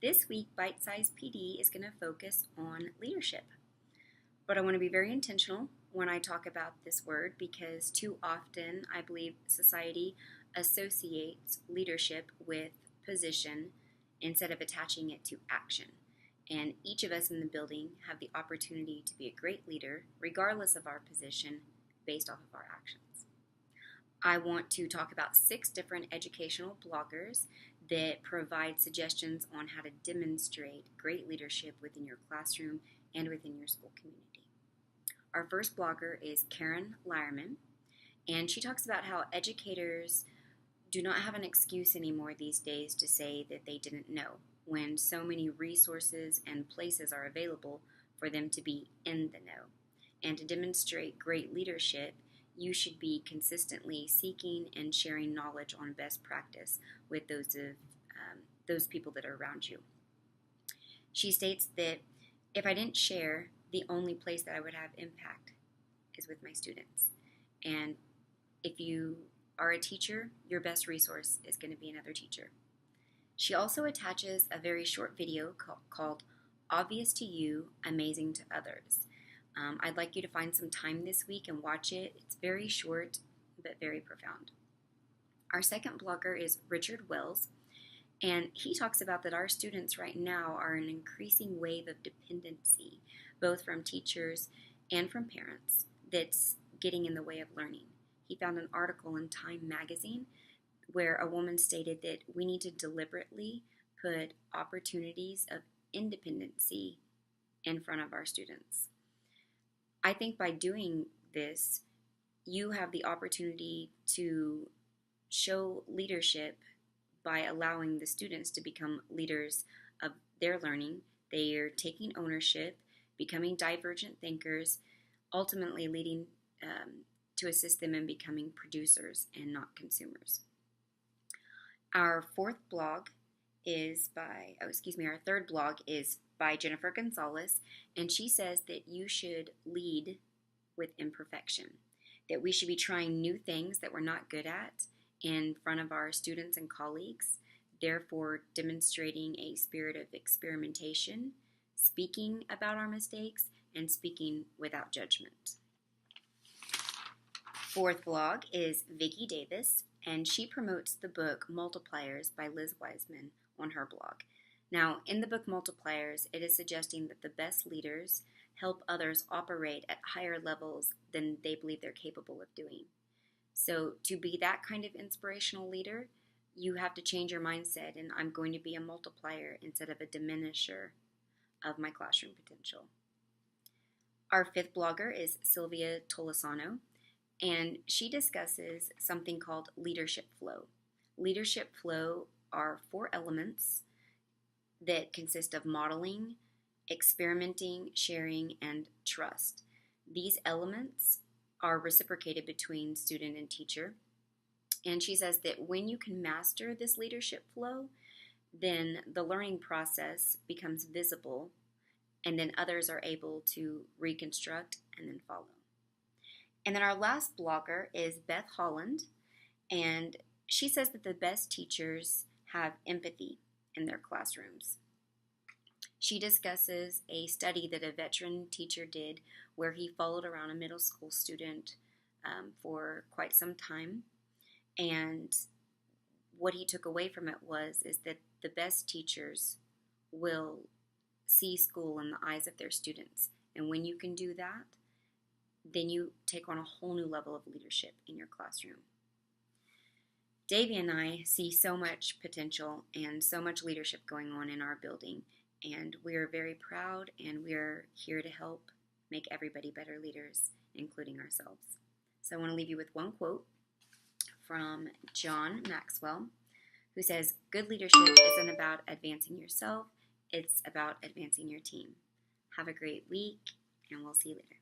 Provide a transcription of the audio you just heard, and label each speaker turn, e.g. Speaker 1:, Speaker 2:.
Speaker 1: This week, Bite Size PD is going to focus on leadership. But I want to be very intentional when I talk about this word because too often I believe society associates leadership with position instead of attaching it to action. And each of us in the building have the opportunity to be a great leader regardless of our position based off of our actions. I want to talk about 6 different educational bloggers that provide suggestions on how to demonstrate great leadership within your classroom and within your school community. Our first blogger is Karen Lyerman, and she talks about how educators do not have an excuse anymore these days to say that they didn't know, when so many resources and places are available for them to be in the know. And to demonstrate great leadership, you should be consistently seeking and sharing knowledge on best practice with those people that are around you. She states that if I didn't share, the only place that I would have impact is with my students. And if you are a teacher, your best resource is going to be another teacher. She also attaches a very short video called Obvious to You, Amazing to Others. I'd like you to find some time this week and watch it. It's very short, but very profound. Our second blogger is Richard Wells, and he talks about that our students right now are an increasing wave of dependency, both from teachers and from parents, that's getting in the way of learning. He found an article in Time magazine where a woman stated that we need to deliberately put opportunities of independency in front of our students. I think by doing this, you have the opportunity to show leadership by allowing the students to become leaders of their learning. They are taking ownership, becoming divergent thinkers, ultimately leading to assist them in becoming producers and not consumers. Our third blog is by Jennifer Gonzalez, and she says that you should lead with imperfection, that we should be trying new things that we're not good at in front of our students and colleagues, therefore demonstrating a spirit of experimentation, speaking about our mistakes, and speaking without judgment. Fourth blog is Vicki Davis, and she promotes the book Multipliers by Liz Wiseman on her blog. Now, in the book Multipliers, it is suggesting that the best leaders help others operate at higher levels than they believe they're capable of doing. So to be that kind of inspirational leader, you have to change your mindset, and I'm going to be a multiplier instead of a diminisher of my classroom potential. Our fifth blogger is Sylvia Tolosano, and she discusses something called leadership flow. Leadership flow are 4 elements that consist of modeling, experimenting, sharing, and trust. These elements are reciprocated between student and teacher. And she says that when you can master this leadership flow, then the learning process becomes visible, and then others are able to reconstruct and then follow. And then our last blogger is Beth Holland, and she says that the best teachers have empathy in their classrooms. She discusses a study that a veteran teacher did where he followed around a middle school student for quite some time, and what he took away from it is that the best teachers will see school in the eyes of their students, and when you can do that, then you take on a whole new level of leadership in your classroom. Davey and I see so much potential and so much leadership going on in our building, and we are very proud, and we are here to help make everybody better leaders, including ourselves. So I want to leave you with one quote from John Maxwell, who says, "Good leadership isn't about advancing yourself, it's about advancing your team." Have a great week, and we'll see you later.